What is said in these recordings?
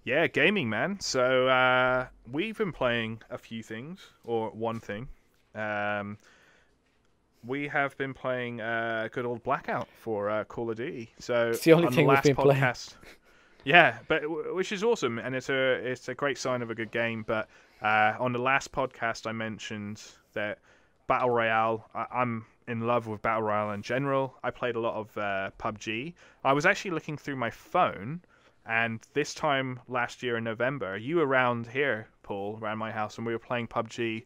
Yeah, gaming, man. So we've been playing a few things, or one thing. Um, we have been playing good old Blackout for Call of Duty. So It's the only on the thing we've last been playing. podcast, yeah, but which is awesome, and it's a great sign of a good game. But on the last podcast, I mentioned that Battle Royale. I'm in love with Battle Royale in general. I played a lot of PUBG. I was actually looking through my phone, and this time last year in November, you were around here, Paul, around my house, and we were playing PUBG.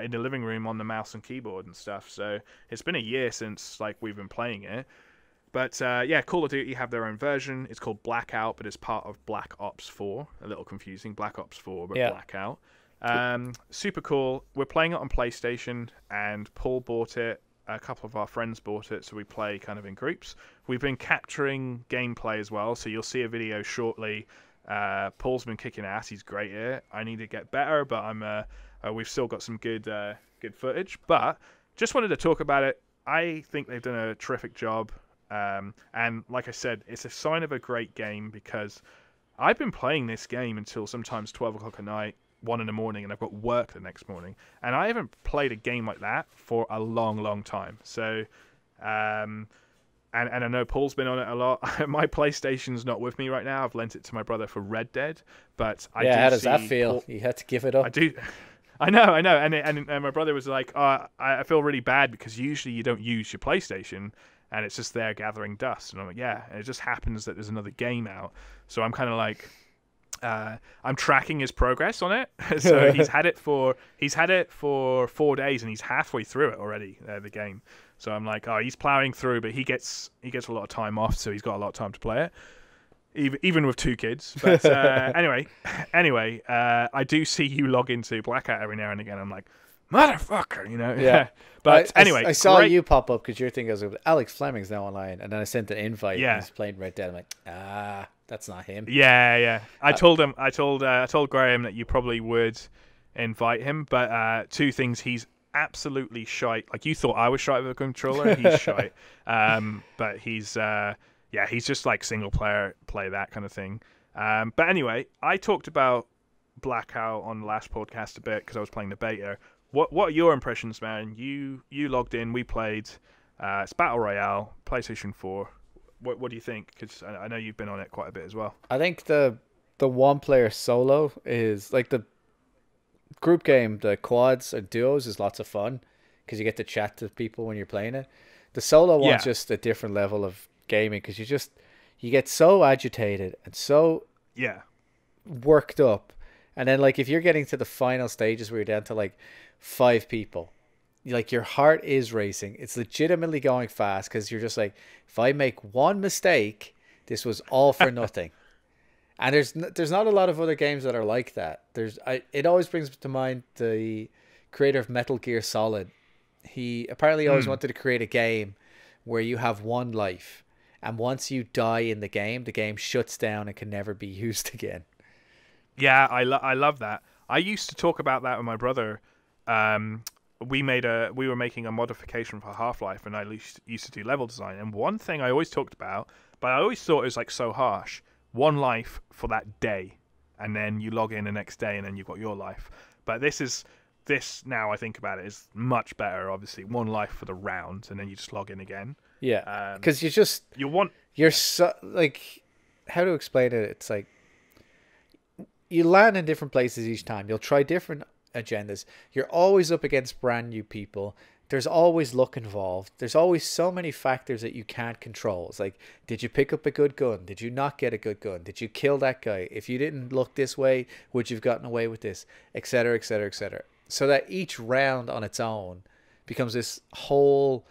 In the living room on the mouse and keyboard and stuff, so it's been a year since like we've been playing it. But yeah, Call of Duty have their own version. It's called Blackout, but it's part of Black Ops 4. A little confusing. Black Ops 4, but Yeah. Blackout. Super cool. We're playing it on PlayStation, and Paul bought it. A couple of our friends bought it, so we play kind of in groups. We've been capturing gameplay as well, so you'll see a video shortly. Paul's been kicking ass. He's great at it. I need to get better, but we've still got some good footage. But just wanted to talk about it. I think they've done a terrific job. And like I said, it's a sign of a great game because I've been playing this game until sometimes 12 o'clock at night, 1 in the morning, and I've got work the next morning. And I haven't played a game like that for a long, long time. So, and I know Paul's been on it a lot. My PlayStation's not with me right now. I've lent it to my brother for Red Dead. But I Yeah, do how does that see feel? Paul, You had to give it I up. do. I know, and my brother was like, I feel really bad because usually you don't use your PlayStation, and it's just there gathering dust. And I'm like, yeah, and it just happens that there's another game out, so I'm kind of like, I'm tracking his progress on it. So he's had it for 4 days, and he's halfway through it already, the game. So I'm like, oh, he's plowing through, but he gets a lot of time off, so he's got a lot of time to play it. Even with two kids, but anyway, I do see you log into Blackout every now and again. I'm like, motherfucker, you know. Yeah. But anyway, I saw great. you pop up because your thing goes, Alex Fleming's now online. And then I sent an invite and Yeah, he's playing Red Dead. I'm like, that's not him. yeah. I Uh, told him, I told Graham that you probably would invite him, but two things: he's absolutely shite. Like you thought I was shite with a controller, he's shite. But yeah, he's just like single player, play that kind of thing. But anyway, I talked about Blackout on the last podcast a bit because I was playing the beta. What are your impressions, man? You logged in, we played. It's Battle Royale, PlayStation 4. What do you think? Because I know you've been on it quite a bit as well. I think the one player solo is like the group game, the quads or duos is lots of fun because you get to chat to people when you're playing it. The solo one's Yeah, just a different level of gaming because you get so agitated and so yeah, worked up, and then like if you're getting to the final stages where you're down to like 5 people, like your heart is racing. It's legitimately going fast because you're just like, if I make one mistake, this was all for nothing. And there's not a lot of other games that are like that. It always brings to mind the creator of Metal Gear Solid. He apparently always mm. wanted to create a game where you have one life, and once you die in the game shuts down and can never be used again. Yeah. I love that. I used to talk about that with my brother. Um, we were making a modification for Half-Life, and I used to do level design. And one thing I always talked about, but I always thought it was like so harsh. One life for that day, and then you log in the next day, and then you've got your life. But this now I think about it is much better. Obviously, one life for the round, and then you just log in again. Yeah, Um, because you want you're so like, how to explain it? It's like you land in different places each time. You'll try different agendas. You're always up against brand new people. There's always luck involved. There's always so many factors that you can't control. It's like, did you pick up a good gun? Did you not get a good gun? Did you kill that guy? If you didn't look this way, would you've gotten away with this? Etc. Etc. Etc. So that each round on its own becomes this whole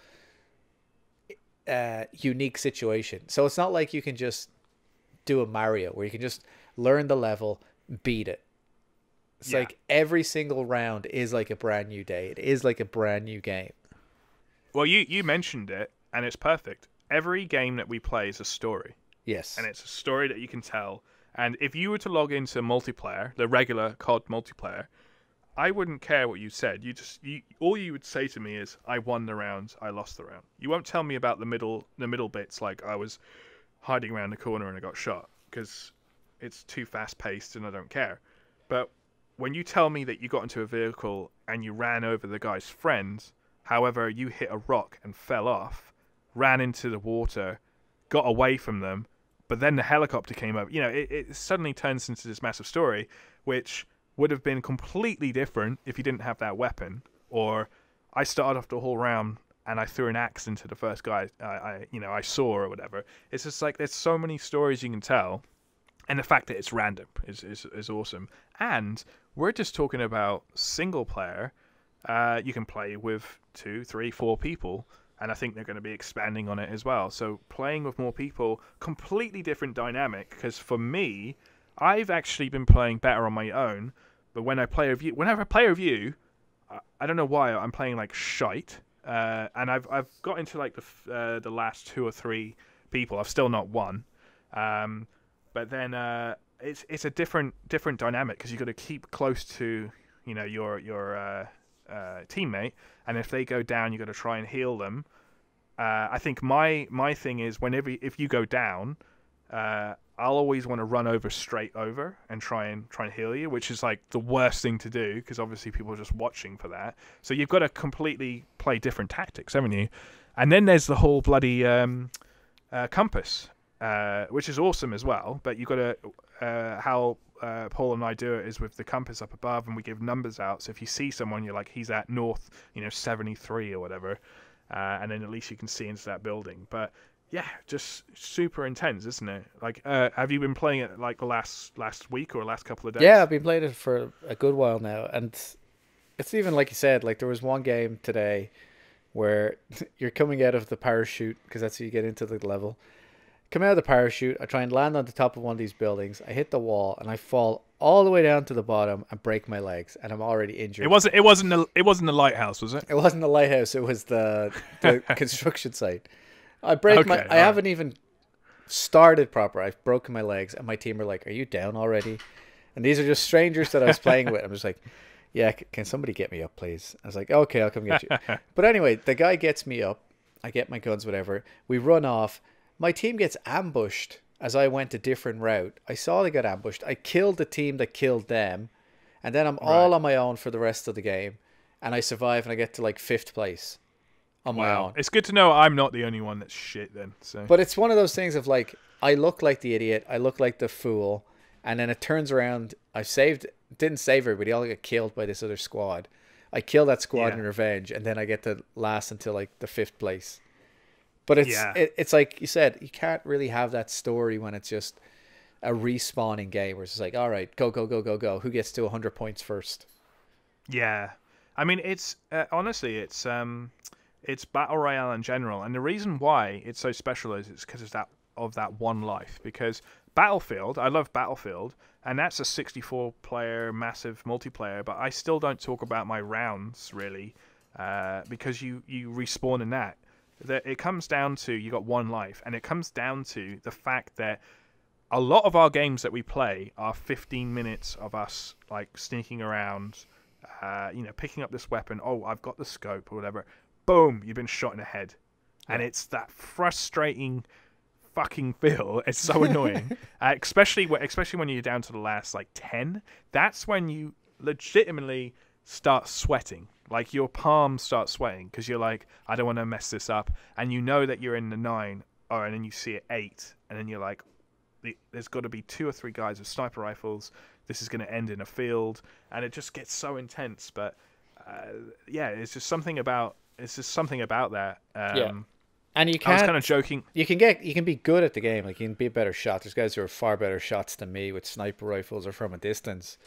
unique situation. So it's not like you can just do a Mario where you can just learn the level, beat it. It's yeah. like every single round is like a brand new day. It is like a brand new game. Well, you mentioned it, and it's perfect. Every game that we play is a story, Yes. and it's a story that you can tell. And if you were to log into multiplayer, the regular COD multiplayer, I wouldn't care what you said. All you would say to me is, "I won the round, I lost the round." You won't tell me about the middle bits, like I was hiding around the corner and I got shot, because it's too fast paced and I don't care. But when you tell me that you got into a vehicle and you ran over the guy's friends, however, you hit a rock and fell off, ran into the water, got away from them, but then the helicopter came up. It suddenly turns into this massive story, which would have been completely different if you didn't have that weapon. Or I started off the whole round and I threw an axe into the first guy I saw or whatever. It's just like there's so many stories you can tell, and the fact that it's random is awesome. And we're just talking about single player. You can play with 2, 3, 4 people, and I think they're going to be expanding on it as well. So playing with more people, completely different dynamic. Because for me, I've actually been playing better on my own, but whenever I play with you, I don't know why I'm playing like shite. And I've got into like the last 2 or 3 people. I've still not won. But then it's a different dynamic because you've got to keep close to your teammate, and if they go down, you've got to try and heal them. I think my thing is if you go down, I'll always want to run over straight over and try and heal you, which is like the worst thing to do because obviously people are just watching for that. So you've got to completely play different tactics, haven't you? And then there's the whole bloody compass, which is awesome as well. But you've got to how Paul and I do it is with the compass up above, and we give numbers out. So if you see someone, you're like, he's at north, 73 or whatever, and then at least you can see into that building. But yeah, just super intense, isn't it? Like, have you been playing it like the last week or last couple of days? Yeah, I've been playing it for a good while now, and it's even like you said. Like there was one game today where you're coming out of the parachute because that's how you get into the level. Come out of the parachute, I try and land on the top of one of these buildings. I hit the wall and I fall all the way down to the bottom and break my legs, and I'm already injured. It wasn't the lighthouse, was it? It wasn't the lighthouse. It was the construction site. I haven't even started proper. I've broken my legs, and my team are like, "Are you down already?" And these are just strangers that I was playing with. I'm just like, "Yeah, can somebody get me up, please?" I was like, "Okay, I'll come get you." But anyway, the guy gets me up. I get my guns, whatever. We run off. My team gets ambushed as I went a different route. I saw they got ambushed. I killed the team that killed them, and then I'm all on my own for the rest of the game, and I survive, and I get to like 5th place. On my own. It's good to know I'm not the only one that's shit then. So. But it's one of those things of like, I look like the idiot, I look like the fool, and then it turns around, didn't save everybody, all got killed by this other squad. I kill that squad in revenge, and then I get to last until like the 5th place. But it's like you said, you can't really have that story when it's just a respawning game where it's just like, all right, go, go, go, go, go. Who gets to 100 points first? Yeah. I mean, it's honestly, it's Battle Royale in general, and the reason why it's so special is it's because of that one life. Because Battlefield, I love Battlefield, and that's a 64-player massive multiplayer, but I still don't talk about my rounds really, because you respawn in that. It comes down to you got one life, and it comes down to the fact that a lot of our games that we play are 15 minutes of us like sneaking around, picking up this weapon. Oh, I've got the scope or whatever. Boom, you've been shot in the head. And it's that frustrating fucking feel. It's so annoying. Especially when you're down to the last like 10. That's when you legitimately start sweating. Like your palms start sweating because you're like, I don't want to mess this up. And you know that you're in the 9, and then you see it 8, and then you're like, there's got to be 2 or 3 guys with sniper rifles. This is going to end in a field, and it just gets so intense. But it's just something about that. And you can. I was kind of joking. You can be good at the game. Like you can be a better shot. There's guys who are far better shots than me with sniper rifles or from a distance.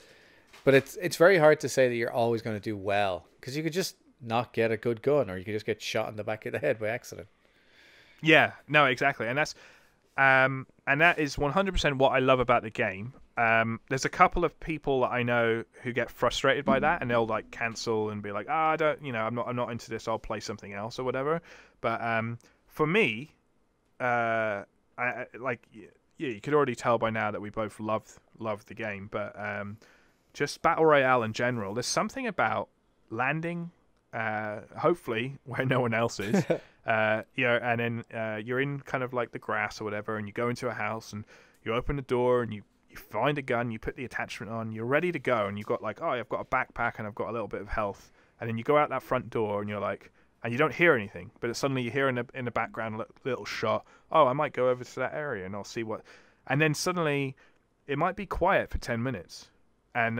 But it's very hard to say that you're always going to do well because you could just not get a good gun, or you could just get shot in the back of the head by accident. Yeah, no, exactly, and that is 100% what I love about the game. There's a couple of people that I know who get frustrated by that, and they'll like cancel and be like, I don't, I'm not into this. I'll play something else or whatever. But for me, you could already tell by now that we both love the game. But just Battle Royale in general, there's something about landing, hopefully where no one else is, and then you're in kind of like the grass or whatever, and you go into a house and you open the door and you You find a gun, you put the attachment on, you're ready to go, and you've got like, oh, I've got a backpack and I've got a little bit of health, and then you go out that front door and you're like, and you don't hear anything, but suddenly you hear in the background a little shot. Oh, I might go over to that area and I'll see what, and then suddenly it might be quiet for 10 minutes. And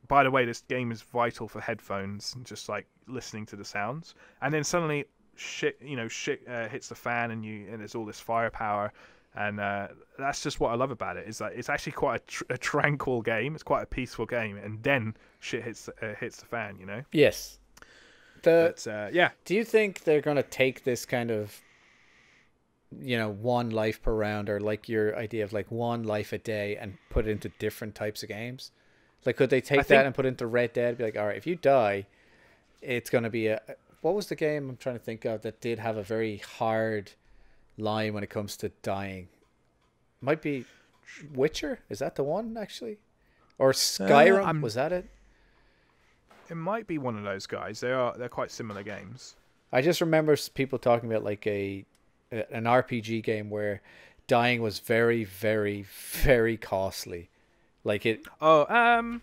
by the way, this game is vital for headphones and just like listening to the sounds. And then suddenly shit hits the fan, and there's all this firepower. And that's just what I love about it, is that it's actually quite a tranquil game. It's quite a peaceful game, and then shit hits the fan, you know? Yes. Yeah. Do you think they're going to take this kind of, one life per round, or like your idea of like one life a day, and put it into different types of games? Like, could they take that and put it into Red Dead? Be like, all right, if you die, it's going to be what was the game I'm trying to think of that did have a very hard line when it comes to dying? Might be Witcher. Is that the one, actually? Or Skyrim? Was that it? It might be one of those guys. They're quite similar games. I just remember people talking about like an RPG game where dying was very, very, very costly. Like it. I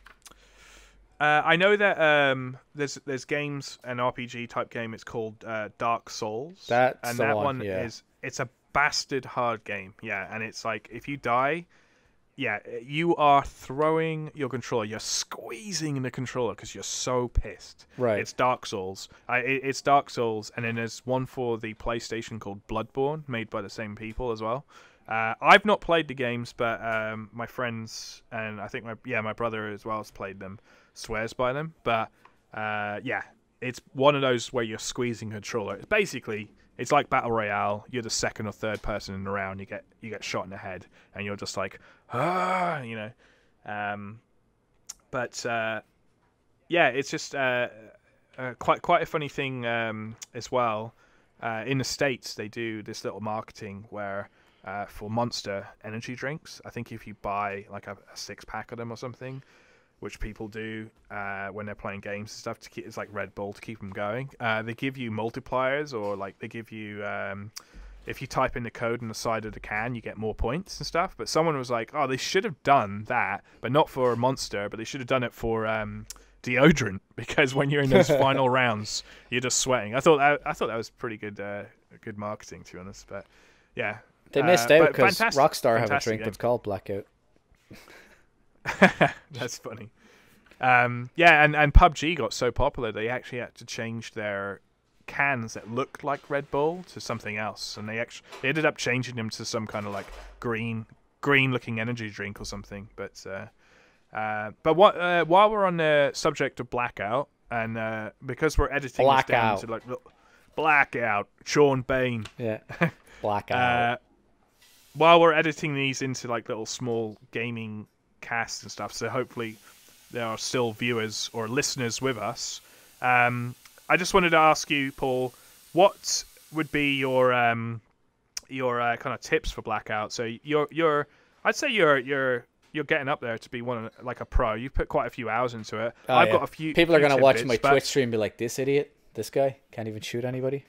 know that there's games, an RPG type game. It's called Dark Souls. That one is, it's a bastard hard game. Yeah, and it's like if you die, yeah, you are throwing your controller. You're squeezing the controller because you're so pissed. Right. It's Dark Souls. It's Dark Souls, and then there's one for the PlayStation called Bloodborne, made by the same people as well. I've not played the games, but my friends, and I think my brother as well has played them, swears by them. But yeah, it's one of those where you're squeezing a controller. It's like Battle Royale. You're the second or third person in the round. You get shot in the head, and you're just like, you know. But yeah, it's just quite a funny thing as well. In the States, they do this little marketing where for Monster energy drinks, I think if you buy like a 6-pack of them or something, which people do when they're playing games and stuff, it's like Red Bull to keep them going. They give you multipliers, or like they give you, if you type in the code on the side of the can, you get more points and stuff. But someone was like, oh, they should have done that, but not for Monster, but they should have done it for deodorant, because when you're in those final rounds, you're just sweating. I thought that was pretty good marketing, to be honest. But yeah, they missed out because Rockstar have a drink that's called Blackout. That's funny. Yeah, and PUBG got so popular they actually had to change their cans that looked like Red Bull to something else, and they ended up changing them to some kind of like green looking energy drink or something. But while we're on the subject of Blackout, and because we're editing this down to like Blackout, Sean Bain. Yeah, Blackout. While we're editing these into like little small gaming casts and stuff, so hopefully there are still viewers or listeners with us. I just wanted to ask you, Paul, what would be your kind of tips for Blackout? So I'd say you're getting up there to be like a pro. You've put quite a few hours into it. I've got a few. People are going to watch my Twitch stream and be like, this idiot, this guy can't even shoot anybody.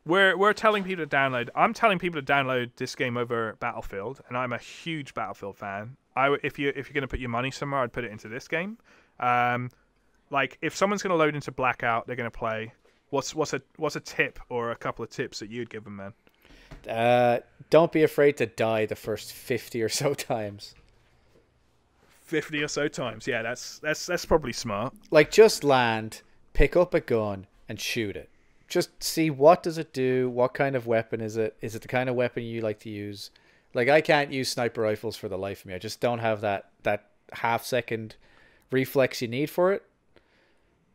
We're telling people to download. I'm telling people to download this game over Battlefield, and I'm a huge Battlefield fan. If you're going to put your money somewhere, I'd put it into this game. Like if someone's going to load into Blackout, they're going to play. What's a tip or a couple of tips that you'd give them, man? Don't be afraid to die the first 50 or so times. 50 or so times, yeah. That's probably smart. Like just land, pick up a gun, and shoot it. Just see what does it do. What kind of weapon is it? Is it the kind of weapon you like to use? Like I can't use sniper rifles for the life of me. I just don't have that half-second reflex you need for it.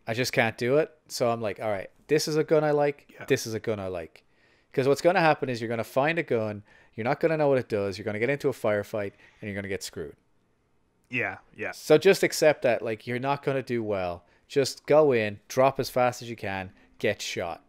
I just can't do it. So I'm like, all right, this is a gun I like. Yeah. This is a gun I like. Because what's going to happen is you're going to find a gun. You're not going to know what it does. You're going to get into a firefight and you're going to get screwed. Yeah, yeah. So just accept that. Like you're not going to do well. Just go in, drop as fast as you can, get shot.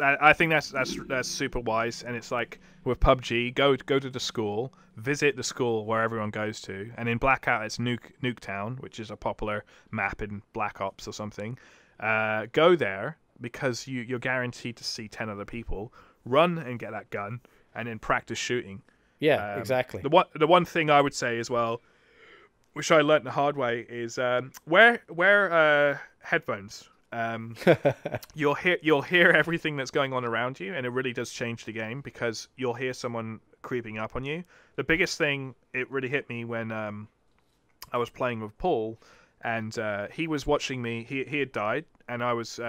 I think that's super wise. And it's like with PUBG, go to the school, visit the school where everyone goes to, and in Blackout it's Nuketown, which is a popular map in Black Ops or something. Go there because you're guaranteed to see 10 other people. Run and get that gun, and then practice shooting. Yeah, exactly. The one thing I would say as well, which I learnt the hard way, is wear headphones. You'll hear everything that's going on around you, and it really does change the game because you'll hear someone creeping up on you. The biggest thing, it really hit me when I was playing with Paul, and he was watching me. He had died, and I was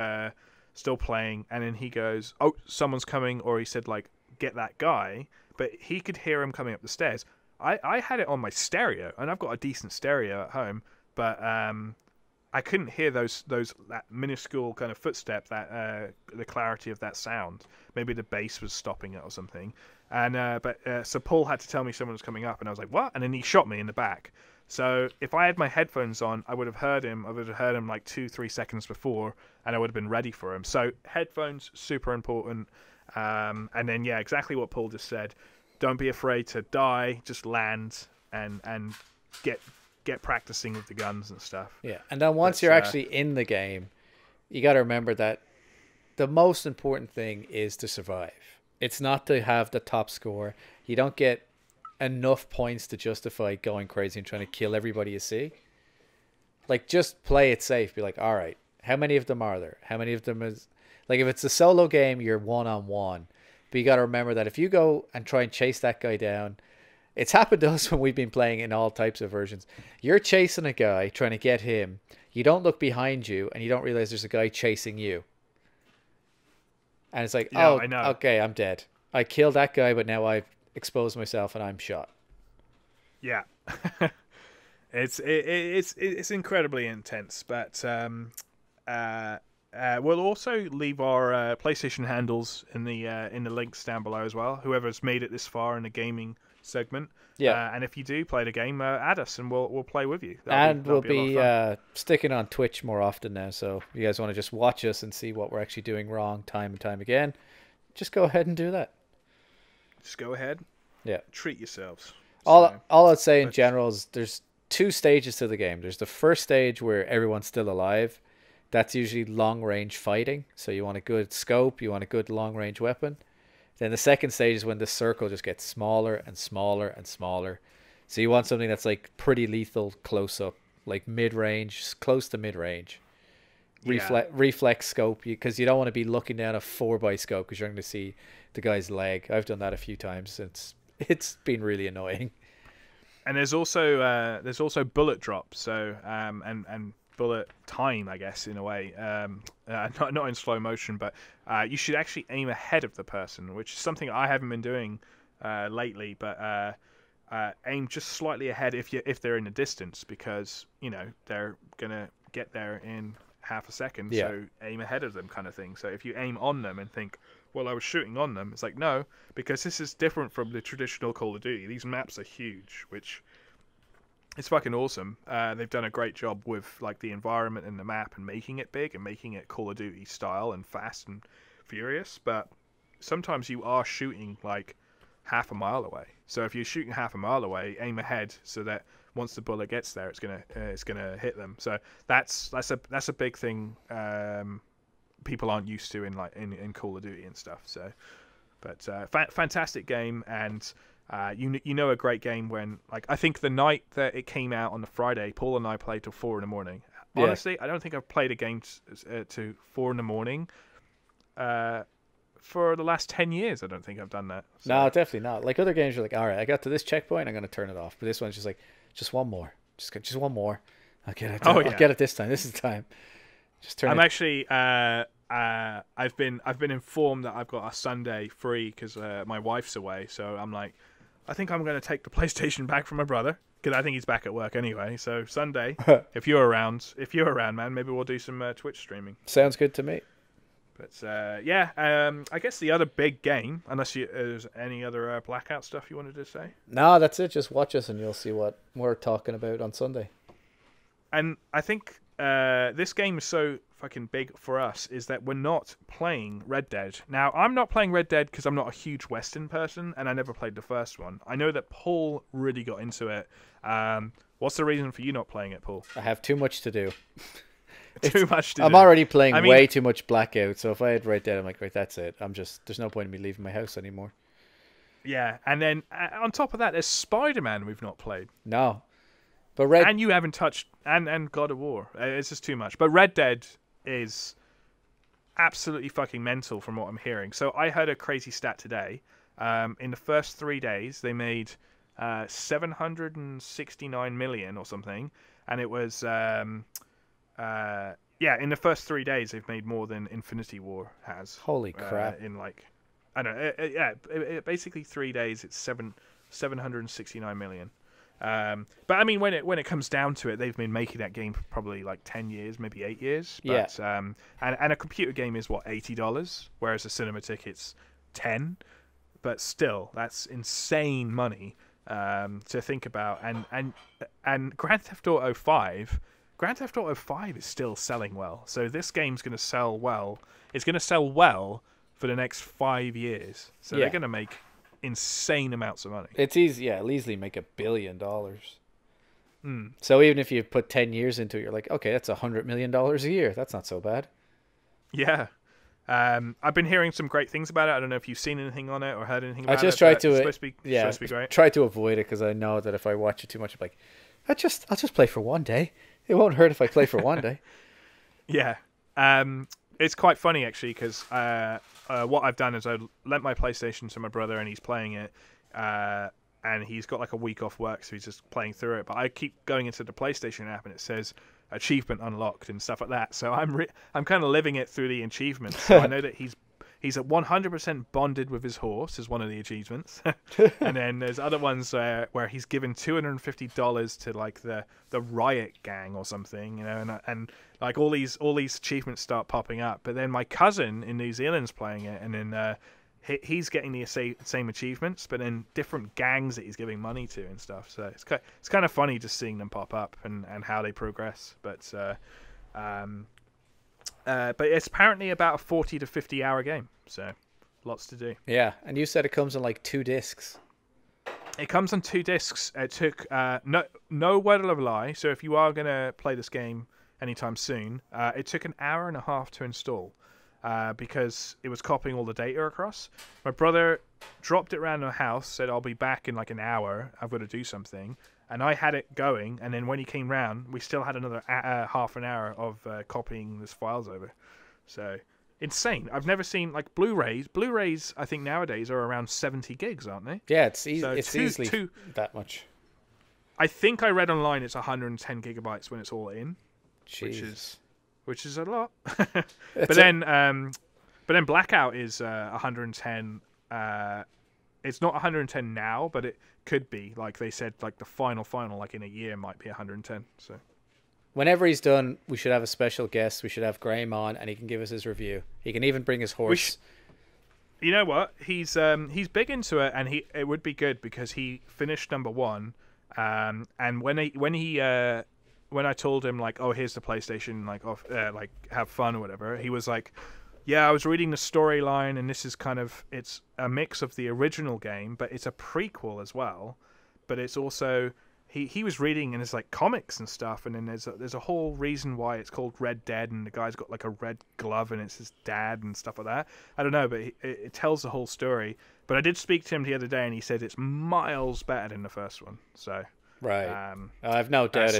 still playing, and then he goes, "Oh, someone's coming," or he said like, "Get that guy," but he could hear him coming up the stairs. I had it on my stereo, and I've got a decent stereo at home, but I couldn't hear that minuscule kind of footstep, that the clarity of that sound. Maybe the bass was stopping it or something. And so Paul had to tell me someone was coming up, and I was like, "What?" And then he shot me in the back. So if I had my headphones on, I would have heard him. I would have heard him like 2-3 seconds before, and I would have been ready for him. So headphones, super important. And then yeah, exactly what Paul just said. Don't be afraid to die. Just land and get practicing with the guns and stuff. Yeah, and then once you're actually in the game, you got to remember that the most important thing is to survive. It's not to have the top score. You don't get enough points to justify going crazy and trying to kill everybody you see. Like, just play it safe. Be like, all right, how many of them are there? How many of them is... Like, if it's a solo game, you're one-on-one. But you got to remember that if you go and try and chase that guy down... It's happened to us when we've been playing in all types of versions. You're chasing a guy, trying to get him. You don't look behind you, and you don't realize there's a guy chasing you. And it's like, yeah, oh, I know. Okay, I'm dead. I killed that guy, but now I've exposed myself and I'm shot. Yeah. It's incredibly intense, but we'll also leave our PlayStation handles in the links down below as well. Whoever's made it this far in the gaming segment, and if you do play the game, add us and we'll play with you. We'll be sticking on Twitch more often now, so if you guys want to just watch us and see what we're actually doing wrong time and time again, just go ahead and do that. Just go ahead. Yeah. Treat yourselves. All I'd say in general is there's 2 stages to the game. There's the first stage where everyone's still alive. That's usually long range fighting. So you want a good scope, you want a good long range weapon. Then the second stage is when the circle just gets smaller and smaller and smaller. So you want something that's like pretty lethal close up, like mid range, close to mid range. Reflex scope, because you don't want to be looking down a 4x scope because you're going to see the guy's leg. I've done that a few times. It's been really annoying. And there's also bullet drop, so and bullet time, I guess, in a way. Not in slow motion, but you should actually aim ahead of the person, which is something I haven't been doing lately. But aim just slightly ahead if they're in the distance, because they're gonna get there in half a second. Yeah. So aim ahead of them, kind of thing. So if you aim on them and think, well, I was shooting on them, it's like, no, because this is different from the traditional Call of Duty. These maps are huge, which is fucking awesome. They've done a great job with like the environment and the map and making it big and making it Call of Duty style and fast and furious. But sometimes you are shooting like half a mile away. So if you're shooting half a mile away, aim ahead so that once the bullet gets there, it's gonna hit them. So that's a big thing. People aren't used to in Call of Duty and stuff. So, but fantastic game, and you know a great game when, like, I think the night that it came out on the Friday, Paul and I played till 4 a.m. Honestly, I don't think I've played a game to 4 a.m. For the last 10 years. I don't think I've done that. So. No, definitely not. Like other games, you're like, all right, I got to this checkpoint, I'm gonna turn it off. But this one's just like, just one more, just one more. I'll get it. I'll get it this time. This is the time. Just turn. Actually. I've been informed that I've got a Sunday free because my wife's away. So I'm like, I think I'm going to take the PlayStation back from my brother because I think he's back at work anyway. So Sunday, if you're around, man, maybe we'll do some Twitch streaming. Sounds good to me. But I guess the other big game, unless there's any other Blackout stuff you wanted to say. No, that's it. Just watch us and you'll see what we're talking about on Sunday. And I think this game is so fucking big for us is that we're not playing Red Dead. Now, I'm not playing Red Dead because I'm not a huge Western person and I never played the first one. I know that Paul really got into it. What's the reason for you not playing it, Paul? I have too much to do. Too much to do. I'm already playing way too much Blackout, so if I had Red Dead, I'm like, right, that's it. There's no point in me leaving my house anymore. Yeah, and then on top of that, there's Spider-Man we've not played. No, but Red. And you haven't touched, and God of War. It's just too much. But Red Dead is absolutely fucking mental from what I'm hearing. So I heard a crazy stat today. In the first 3 days, they made 769 million or something, and it was in the first 3 days they've made more than Infinity War has. Holy crap! In like, I don't know, basically 3 days it's 769 million. But I mean, when it comes down to it, they've been making that game for probably like 10 years, maybe 8 years. But, yeah. And a computer game is what, $80, whereas a cinema ticket's 10. But still, that's insane money to think about. And Grand Theft Auto 5. Grand Theft Auto 5 is still selling well. So this game's going to sell well. It's going to sell well for the next 5 years. So they're going to make insane amounts of money. It's easy. Yeah, it'll easily make $1 billion. So even if you put 10 years into it, you're like, okay, that's $100 million a year. That's not so bad. Yeah. I've been hearing some great things about it. I don't know if you've seen anything on it or heard anything about it. I just try to, it's supposed to be great. Try to avoid it because I know that if I watch it too much, I'm like, I'll just play for one day. It won't hurt if I play for one day. Yeah. It's quite funny actually because what I've done is I lent my PlayStation to my brother and he's playing it, and he's got like a week off work, so he's just playing through it. But I keep going into the PlayStation app and it says achievement unlocked and stuff like that. So I'm kind of living it through the achievements. So I know that he's at 100% bonded with his horse is one of the achievements, and then there's other ones where he's given $250 to like the riot gang or something, you know, and like all these achievements start popping up. But then my cousin in New Zealand's playing it, and then he's getting the same achievements, but then different gangs that he's giving money to and stuff. So it's kind of funny just seeing them pop up and how they progress. But it's apparently about a 40 to 50 hour game, so lots to do. Yeah, and you said it comes on like 2 discs. It comes on 2 discs. It took no word of a lie. So if you are gonna play this game anytime soon, it took an hour and a half to install because it was copying all the data across. My brother dropped it around the house, said I'll be back in like an hour. I've got to do something. And I had it going, and then when he came round, we still had another half an hour of copying these files over. So, insane. I've never seen, like, Blu-rays. Blu-rays, I think, nowadays are around 70 gigs, aren't they? Yeah, it's easily that much. I think I read online it's 110 gigabytes when it's all in, Jeez. which is a lot. But then Blackout is 110. It's not 110 now, but it could be. Like they said, like the final, like in a year might be 110. So whenever he's done, we should have a special guest. We should have Graham on, and he can give us his review. He can even bring his horse. You know what? He's big into it, and it would be good because he finished number 1. And when I told him like, oh, here's the PlayStation, like like have fun or whatever, he was like, yeah, I was reading the storyline, and this is it's a mix of the original game, but it's a prequel as well. But it's also he was reading and it's like comics and stuff, and then there's a whole reason why it's called Red Dead, and the guy's got like a red glove, and it's his dad and stuff like that. I don't know, but it tells the whole story. But I did speak to him the other day, and he said it's miles better than the first one. So right, I've no doubt.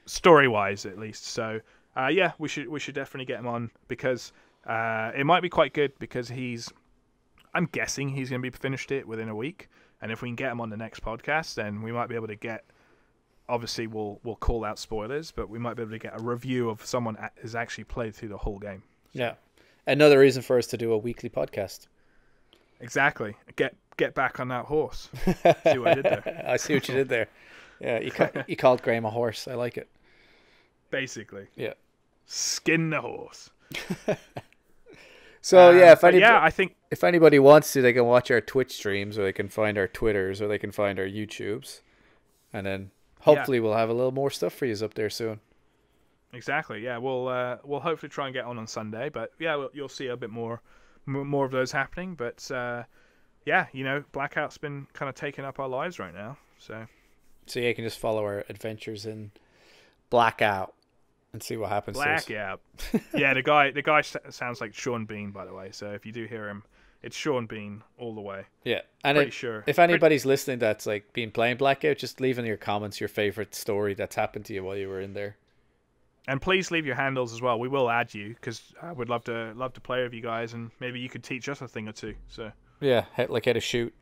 Story-wise, at least. So. Yeah, we should definitely get him on because it might be quite good because I'm guessing he's going to be finished it within a week, and if we can get him on the next podcast, then we might be able to get. Obviously, we'll call out spoilers, but we might be able to get a review of someone who's actually played through the whole game. So. Yeah, another reason for us to do a weekly podcast. Exactly. Get back on that horse. See what I did there? I see what you did there. Yeah, you called Graham a horse. I like it. Basically. Yeah. Skin the horse. So I think if anybody wants to, they can watch our Twitch streams, or they can find our Twitters, or they can find our YouTubes, and then hopefully we'll have a little more stuff for you up there soon. Exactly. Yeah, we'll hopefully try and get on Sunday, but yeah, you'll see a bit more of those happening. But yeah, you know, Blackout's been kind of taking up our lives right now. So yeah, you can just follow our adventures in Blackout. And see what happens. Blackout. Yeah, the guy sounds like Sean Bean, by the way. So if you do hear him it's Sean Bean all the way. Yeah, and Pretty sure. if anybody's listening that's like been playing Blackout, just leave in your comments your favorite story that's happened to you while you were in there. And please leave your handles as well. We will add you because I would love to play with you guys, and maybe you could teach us a thing or two. So yeah, like how to shoot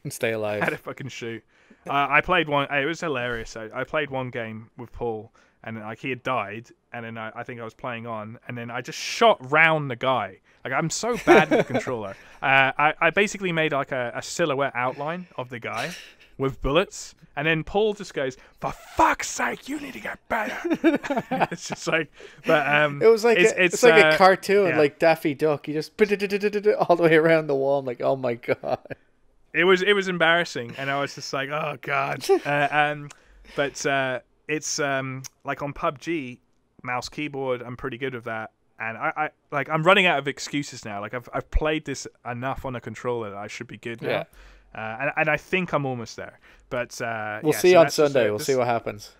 and stay alive. How to fucking shoot. I played one. It was hilarious. I played one game with Paul, and like he had died, and then I think I was playing on, and then I just shot round the guy. Like I'm so bad with the controller. I basically made like a silhouette outline of the guy with bullets, and then Paul just goes, "For fuck's sake, you need to get better." It's just like, but it was like it's like a cartoon, like Daffy Duck. You just all the way around the wall. I'm like, oh my god. It was embarrassing, and I was just like, oh god. But it's like on PUBG, mouse keyboard. I'm pretty good with that, and I like I'm running out of excuses now. Like I've played this enough on a controller that I should be good now. And I think I'm almost there. But we'll see on Sunday. We'll see what happens.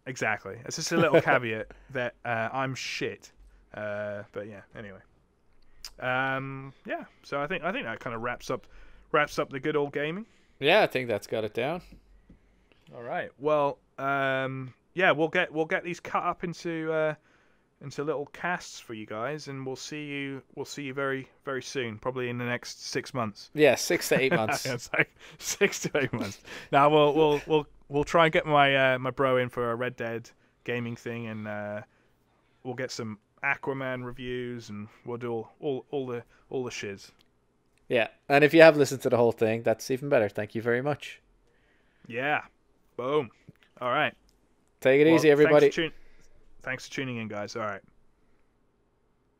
Exactly. It's just a little caveat that I'm shit. But yeah. Anyway. Yeah. So I think that kind of wraps up the good old gaming. Yeah, I think that's got it down. All right. Well, yeah, we'll get these cut up into little casts for you guys, and we'll see you very, very soon, probably in the next 6 months. Yeah, 6 to 8 months. It's like 6 to 8 months. Now we'll try and get my bro in for a Red Dead gaming thing, and we'll get some Aquaman reviews, and we'll do all the shiz. Yeah, and if you have listened to the whole thing, that's even better. Thank you very much. Yeah. Boom. All right. Take it easy, everybody. Thanks for tuning in, guys. All right.